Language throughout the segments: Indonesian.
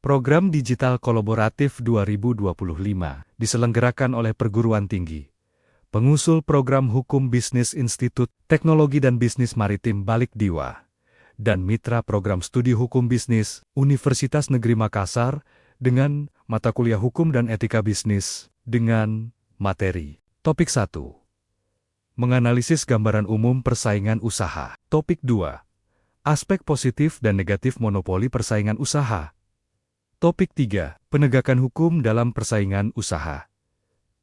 Program Digital Kolaboratif 2025 diselenggarakan oleh Perguruan Tinggi Pengusul Program Hukum Bisnis Institut Teknologi dan Bisnis Maritim Balikdiwa dan Mitra Program Studi Hukum Bisnis Universitas Negeri Makassar dengan mata kuliah Hukum dan Etika Bisnis dengan materi. Topik 1. Menganalisis gambaran umum persaingan usaha. Topik 2. Aspek positif dan negatif monopoli persaingan usaha. Topik 3. Penegakan hukum dalam persaingan usaha.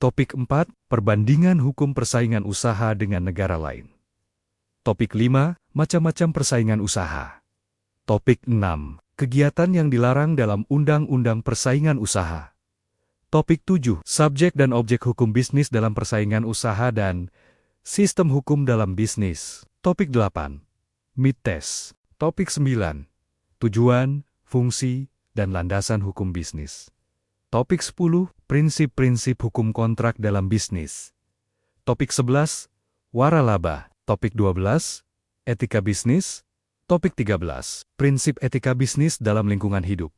Topik 4. Perbandingan hukum persaingan usaha dengan negara lain. Topik 5. Macam-macam persaingan usaha. Topik 6. Kegiatan yang dilarang dalam Undang-Undang Persaingan Usaha. Topik 7. Subjek dan objek hukum bisnis dalam persaingan usaha dan sistem hukum dalam bisnis. Topik 8. Mid-test. Topik 9. Tujuan, fungsi, dan landasan hukum bisnis. Topik 10. Prinsip-prinsip hukum kontrak dalam bisnis. Topik 11. Waralaba. Topik 12. Etika bisnis. Topik 13. Prinsip etika bisnis dalam lingkungan hidup.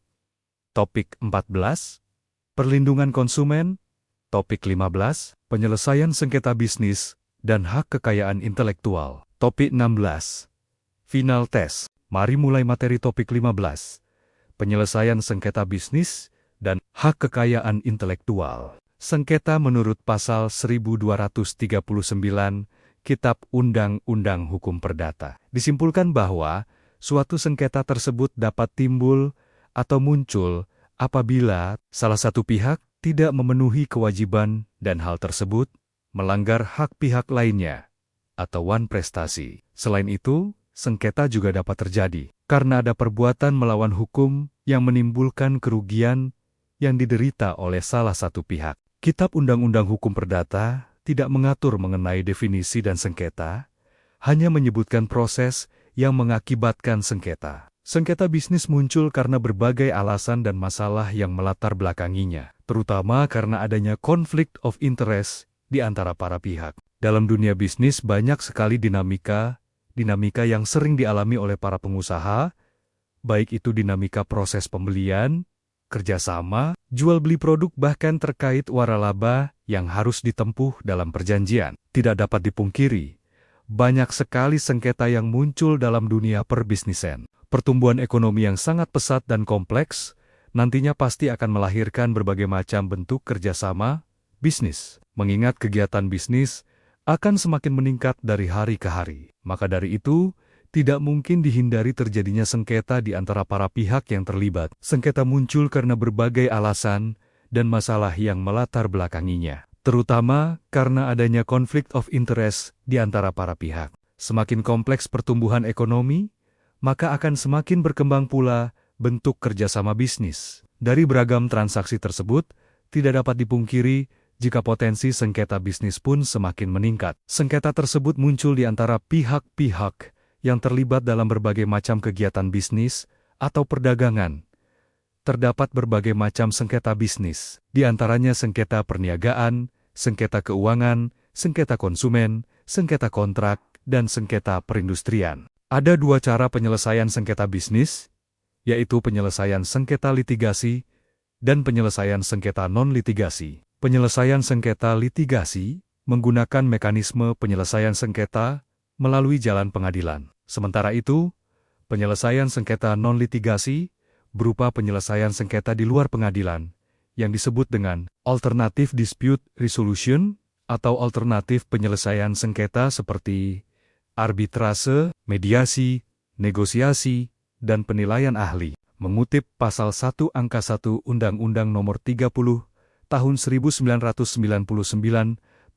Topik 14. Perlindungan konsumen. Topik 15. Penyelesaian sengketa bisnis dan hak kekayaan intelektual. Topik 16. Final test. Mari mulai materi topik 15. Penyelesaian sengketa bisnis dan hak kekayaan intelektual. Sengketa menurut pasal 1239 Kitab Undang-Undang Hukum Perdata. Disimpulkan bahwa suatu sengketa tersebut dapat timbul atau muncul apabila salah satu pihak tidak memenuhi kewajiban dan hal tersebut melanggar hak pihak lainnya atau wan prestasi. Selain itu, sengketa juga dapat terjadi karena ada perbuatan melawan hukum yang menimbulkan kerugian yang diderita oleh salah satu pihak. Kitab Undang-Undang Hukum Perdata tidak mengatur mengenai definisi dan sengketa, hanya menyebutkan proses yang mengakibatkan sengketa. Sengketa bisnis muncul karena berbagai alasan dan masalah yang melatar belakanginya, terutama karena adanya konflik of interest di antara para pihak. Dalam dunia bisnis banyak sekali dinamika yang sering dialami oleh para pengusaha, baik itu dinamika proses pembelian, kerjasama, jual beli produk bahkan terkait waralaba yang harus ditempuh dalam perjanjian. Tidak dapat dipungkiri, banyak sekali sengketa yang muncul dalam dunia perbisnisan. Pertumbuhan ekonomi yang sangat pesat dan kompleks nantinya pasti akan melahirkan berbagai macam bentuk kerjasama bisnis. Mengingat kegiatan bisnis akan semakin meningkat dari hari ke hari. Maka dari itu, tidak mungkin dihindari terjadinya sengketa di antara para pihak yang terlibat. Sengketa muncul karena berbagai alasan dan masalah yang melatar belakanginya, terutama karena adanya konflik of interest di antara para pihak. Semakin kompleks pertumbuhan ekonomi, maka akan semakin berkembang pula bentuk kerjasama bisnis. Dari beragam transaksi tersebut, tidak dapat dipungkiri jika potensi sengketa bisnis pun semakin meningkat. Sengketa tersebut muncul di antara pihak-pihak yang terlibat dalam berbagai macam kegiatan bisnis atau perdagangan. Terdapat berbagai macam sengketa bisnis, di antaranya sengketa perniagaan, sengketa keuangan, sengketa konsumen, sengketa kontrak, dan sengketa perindustrian. Ada dua cara penyelesaian sengketa bisnis, yaitu penyelesaian sengketa litigasi dan penyelesaian sengketa non-litigasi. Penyelesaian sengketa litigasi menggunakan mekanisme penyelesaian sengketa melalui jalan pengadilan. Sementara itu, penyelesaian sengketa non-litigasi berupa penyelesaian sengketa di luar pengadilan, yang disebut dengan alternative dispute resolution atau alternatif penyelesaian sengketa seperti arbitrase, mediasi, negosiasi, dan penilaian ahli. Mengutip pasal 1 angka 1 Undang-Undang Nomor 30 Tahun 1999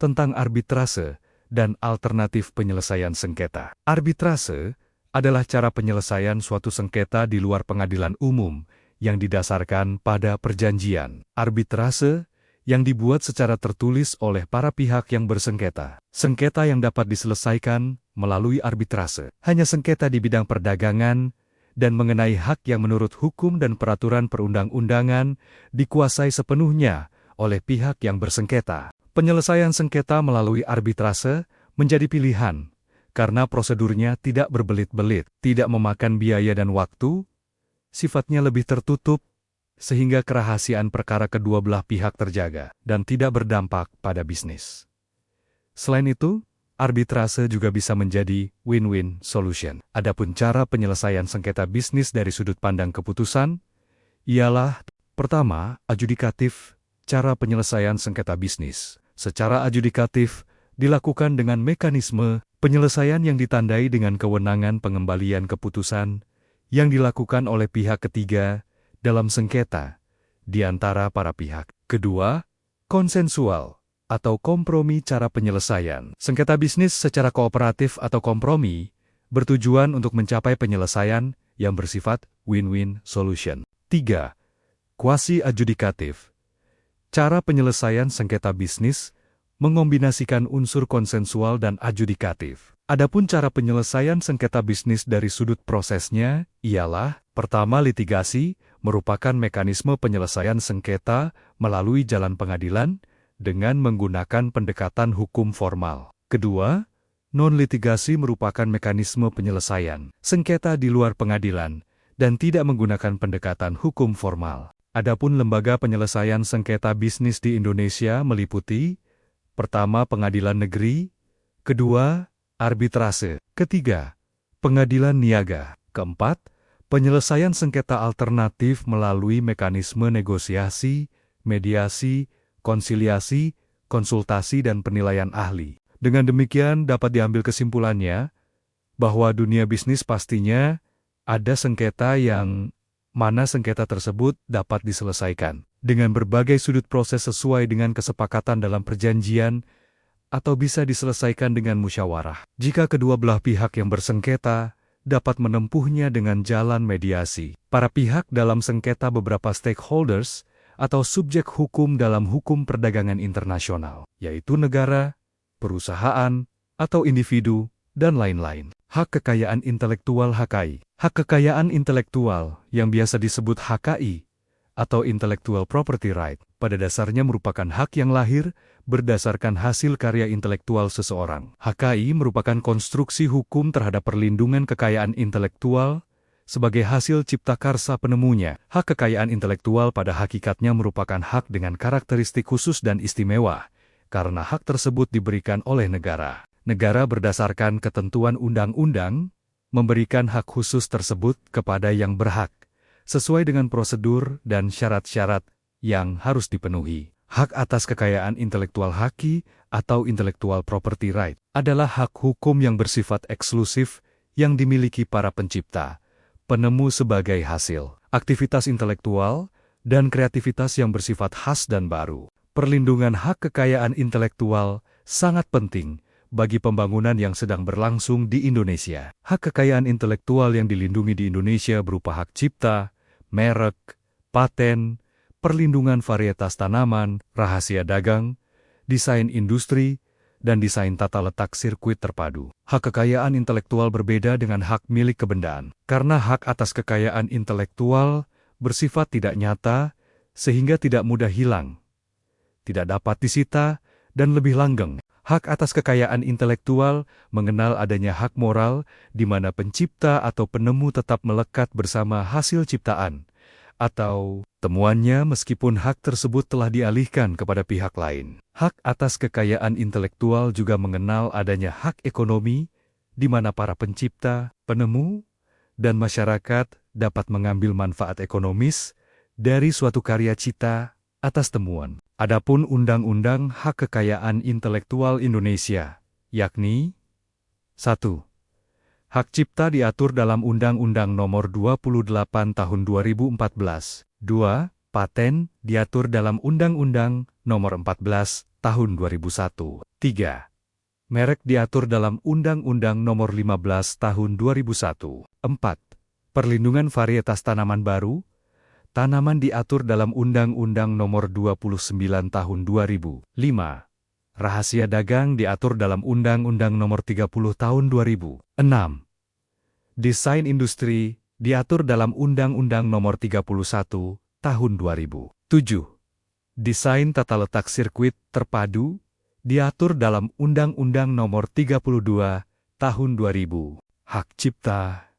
tentang arbitrase dan alternatif penyelesaian sengketa. Arbitrase adalah cara penyelesaian suatu sengketa di luar pengadilan umum yang didasarkan pada perjanjian. Arbitrase yang dibuat secara tertulis oleh para pihak yang bersengketa. Sengketa yang dapat diselesaikan melalui arbitrase hanya sengketa di bidang perdagangan dan mengenai hak yang menurut hukum dan peraturan perundang-undangan dikuasai sepenuhnya oleh pihak yang bersengketa. Penyelesaian sengketa melalui arbitrase menjadi pilihan karena prosedurnya tidak berbelit-belit, tidak memakan biaya dan waktu, sifatnya lebih tertutup, sehingga kerahasiaan perkara kedua belah pihak terjaga dan tidak berdampak pada bisnis. Selain itu, arbitrase juga bisa menjadi win-win solution. Adapun cara penyelesaian sengketa bisnis dari sudut pandang keputusan ialah: pertama, adjudikatif. Cara penyelesaian sengketa bisnis secara adjudikatif dilakukan dengan mekanisme penyelesaian yang ditandai dengan kewenangan pengembalian keputusan yang dilakukan oleh pihak ketiga dalam sengketa di antara para pihak. Kedua, konsensual atau kompromi. Cara penyelesaian sengketa bisnis secara kooperatif atau kompromi bertujuan untuk mencapai penyelesaian yang bersifat win-win solution. 3. Quasi-adjudikatif. Cara penyelesaian sengketa bisnis mengombinasikan unsur konsensual dan adjudikatif. Adapun cara penyelesaian sengketa bisnis dari sudut prosesnya ialah: pertama, litigasi merupakan mekanisme penyelesaian sengketa melalui jalan pengadilan dengan menggunakan pendekatan hukum formal. Kedua, non-litigasi merupakan mekanisme penyelesaian sengketa di luar pengadilan dan tidak menggunakan pendekatan hukum formal. Adapun lembaga penyelesaian sengketa bisnis di Indonesia meliputi: pertama, pengadilan negeri; kedua, arbitrase; ketiga, pengadilan niaga; keempat, penyelesaian sengketa alternatif melalui mekanisme negosiasi, mediasi, konsiliasi, konsultasi, dan penilaian ahli. Dengan demikian dapat diambil kesimpulannya bahwa dunia bisnis pastinya ada sengketa yang mana sengketa tersebut dapat diselesaikan dengan berbagai sudut proses sesuai dengan kesepakatan dalam perjanjian atau bisa diselesaikan dengan musyawarah. Jika kedua belah pihak yang bersengketa dapat menempuhnya dengan jalan mediasi. Para pihak dalam sengketa beberapa stakeholders atau subjek hukum dalam hukum perdagangan internasional, yaitu negara, perusahaan, atau individu, dan lain-lain. Hak kekayaan intelektual (HKI). Hak kekayaan intelektual yang biasa disebut HKI atau Intellectual Property Right pada dasarnya merupakan hak yang lahir berdasarkan hasil karya intelektual seseorang. HKI merupakan konstruksi hukum terhadap perlindungan kekayaan intelektual sebagai hasil cipta karsa penemunya. Hak kekayaan intelektual pada hakikatnya merupakan hak dengan karakteristik khusus dan istimewa karena hak tersebut diberikan oleh negara. Negara berdasarkan ketentuan undang-undang memberikan hak khusus tersebut kepada yang berhak, sesuai dengan prosedur dan syarat-syarat yang harus dipenuhi. Hak atas kekayaan intelektual (HKI) atau Intellectual Property Right adalah hak hukum yang bersifat eksklusif yang dimiliki para pencipta, penemu sebagai hasil aktivitas intelektual dan kreativitas yang bersifat khas dan baru. Perlindungan hak kekayaan intelektual sangat penting bagi pembangunan yang sedang berlangsung di Indonesia. Hak kekayaan intelektual yang dilindungi di Indonesia berupa hak cipta, merek, paten, perlindungan varietas tanaman, rahasia dagang, desain industri, dan desain tata letak sirkuit terpadu. Hak kekayaan intelektual berbeda dengan hak milik kebendaan, karena hak atas kekayaan intelektual bersifat tidak nyata, sehingga tidak mudah hilang, tidak dapat disita, dan lebih langgeng. Hak atas kekayaan intelektual mengenal adanya hak moral di mana pencipta atau penemu tetap melekat bersama hasil ciptaan atau temuannya meskipun hak tersebut telah dialihkan kepada pihak lain. Hak atas kekayaan intelektual juga mengenal adanya hak ekonomi di mana para pencipta, penemu, dan masyarakat dapat mengambil manfaat ekonomis dari suatu karya cipta atas temuan. Adapun Undang-Undang Hak Kekayaan Intelektual Indonesia, yakni 1. Hak cipta diatur dalam Undang-Undang Nomor 28 Tahun 2014. 2. Paten diatur dalam Undang-Undang Nomor 14 Tahun 2001. 3. Merek diatur dalam Undang-Undang Nomor 15 Tahun 2001. 4. Perlindungan varietas tanaman baru. Tanaman diatur dalam Undang-Undang Nomor 29 Tahun 2000. 5. Rahasia dagang diatur dalam Undang-Undang Nomor 30 Tahun 2000. 6. Desain industri diatur dalam Undang-Undang Nomor 31 Tahun 2000. 7. Desain tata letak sirkuit terpadu diatur dalam Undang-Undang Nomor 32 Tahun 2000. Hak cipta.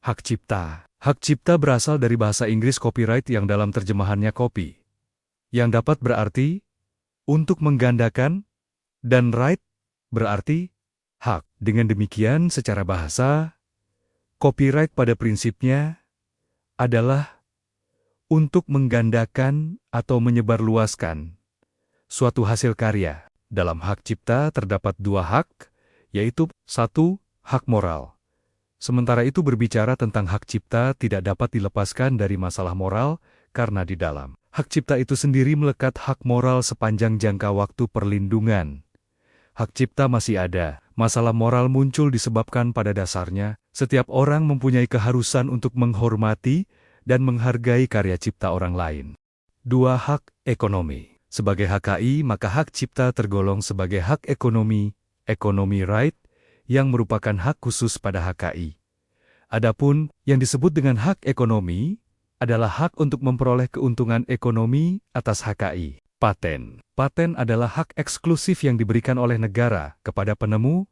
Hak cipta. Hak cipta berasal dari bahasa Inggris copyright yang dalam terjemahannya copy, yang dapat berarti untuk menggandakan, dan right berarti hak. Dengan demikian, secara bahasa, copyright pada prinsipnya adalah untuk menggandakan atau menyebarluaskan suatu hasil karya. Dalam hak cipta terdapat dua hak, yaitu satu, hak moral. Sementara itu berbicara tentang hak cipta tidak dapat dilepaskan dari masalah moral, karena di dalam hak cipta itu sendiri melekat hak moral sepanjang jangka waktu perlindungan. Hak cipta masih ada, masalah moral muncul disebabkan pada dasarnya, setiap orang mempunyai keharusan untuk menghormati dan menghargai karya cipta orang lain. Dua, hak ekonomi. Sebagai HKI, maka hak cipta tergolong sebagai hak ekonomi, economy right, yang merupakan hak khusus pada HKI. Adapun yang disebut dengan hak ekonomi adalah hak untuk memperoleh keuntungan ekonomi atas HKI. Paten. Paten adalah hak eksklusif yang diberikan oleh negara kepada penemu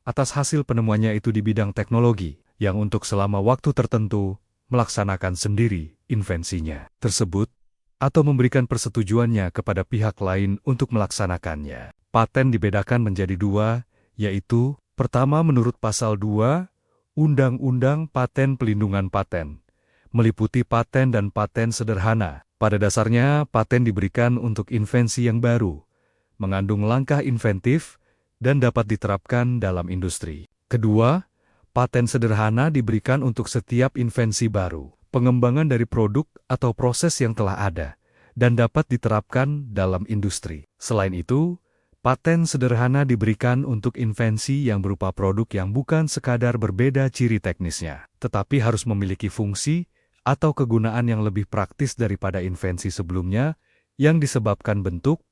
atas hasil penemuannya itu di bidang teknologi, yang untuk selama waktu tertentu melaksanakan sendiri invensinya tersebut, atau memberikan persetujuannya kepada pihak lain untuk melaksanakannya. Paten dibedakan menjadi dua, yaitu pertama menurut Pasal 2, Undang-Undang Paten Pelindungan Paten, meliputi paten dan paten sederhana. Pada dasarnya, paten diberikan untuk invensi yang baru, mengandung langkah inventif, dan dapat diterapkan dalam industri. Kedua, paten sederhana diberikan untuk setiap invensi baru, pengembangan dari produk atau proses yang telah ada, dan dapat diterapkan dalam industri. Selain itu, paten sederhana diberikan untuk invensi yang berupa produk yang bukan sekadar berbeda ciri teknisnya, tetapi harus memiliki fungsi atau kegunaan yang lebih praktis daripada invensi sebelumnya yang disebabkan bentuk,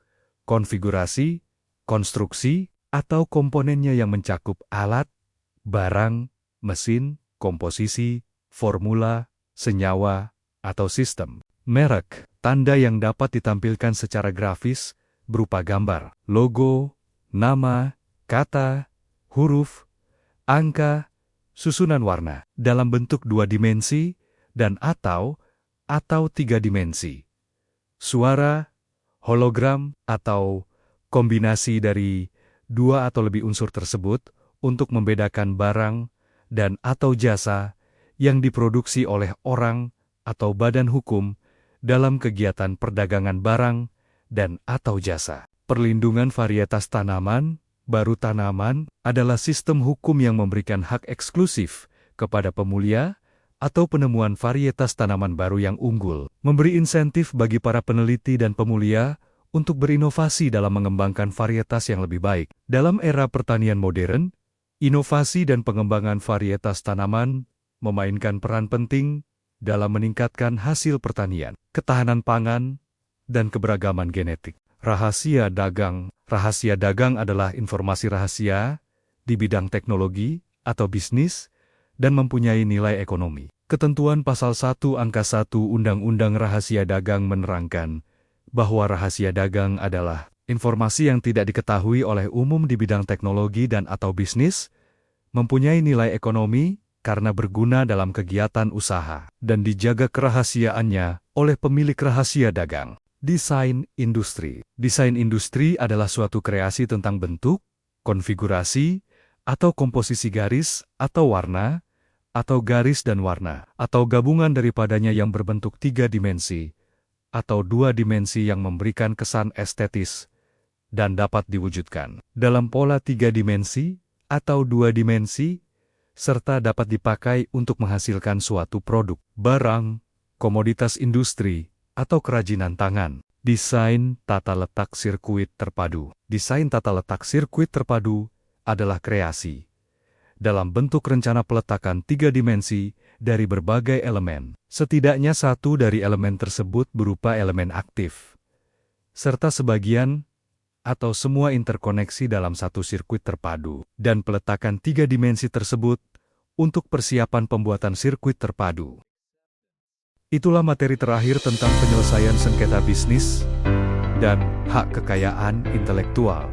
konfigurasi, konstruksi, atau komponennya yang mencakup alat, barang, mesin, komposisi, formula, senyawa, atau sistem. Merek, tanda yang dapat ditampilkan secara grafis, berupa gambar, logo, nama, kata, huruf, angka, susunan warna, dalam bentuk dua dimensi, dan atau tiga dimensi. Suara, hologram, atau kombinasi dari dua atau lebih unsur tersebut untuk membedakan barang dan atau jasa yang diproduksi oleh orang atau badan hukum dalam kegiatan perdagangan barang dan atau jasa. Perlindungan varietas tanaman, baru tanaman, adalah sistem hukum yang memberikan hak eksklusif kepada pemulia atau penemuan varietas tanaman baru yang unggul, memberi insentif bagi para peneliti dan pemulia untuk berinovasi dalam mengembangkan varietas yang lebih baik. Dalam era pertanian modern, inovasi dan pengembangan varietas tanaman memainkan peran penting dalam meningkatkan hasil pertanian, ketahanan pangan, dan keberagaman genetik. Rahasia dagang. Rahasia dagang adalah informasi rahasia di bidang teknologi atau bisnis dan mempunyai nilai ekonomi. Ketentuan Pasal 1 Angka 1 Undang-Undang Rahasia Dagang menerangkan bahwa rahasia dagang adalah informasi yang tidak diketahui oleh umum di bidang teknologi dan atau bisnis, mempunyai nilai ekonomi karena berguna dalam kegiatan usaha, dan dijaga kerahasiaannya oleh pemilik rahasia dagang. Desain industri. Desain industri adalah suatu kreasi tentang bentuk, konfigurasi, atau komposisi garis, atau warna, atau garis dan warna, atau gabungan daripadanya yang berbentuk tiga dimensi, atau dua dimensi yang memberikan kesan estetis, dan dapat diwujudkan dalam pola tiga dimensi, atau dua dimensi, serta dapat dipakai untuk menghasilkan suatu produk, barang, komoditas industri, atau kerajinan tangan. Desain tata letak sirkuit terpadu. Desain tata letak sirkuit terpadu adalah kreasi dalam bentuk rencana peletakan tiga dimensi dari berbagai elemen. Setidaknya satu dari elemen tersebut berupa elemen aktif, serta sebagian atau semua interkoneksi dalam satu sirkuit terpadu, dan peletakan tiga dimensi tersebut untuk persiapan pembuatan sirkuit terpadu. Itulah materi terakhir tentang penyelesaian sengketa bisnis dan hak kekayaan intelektual.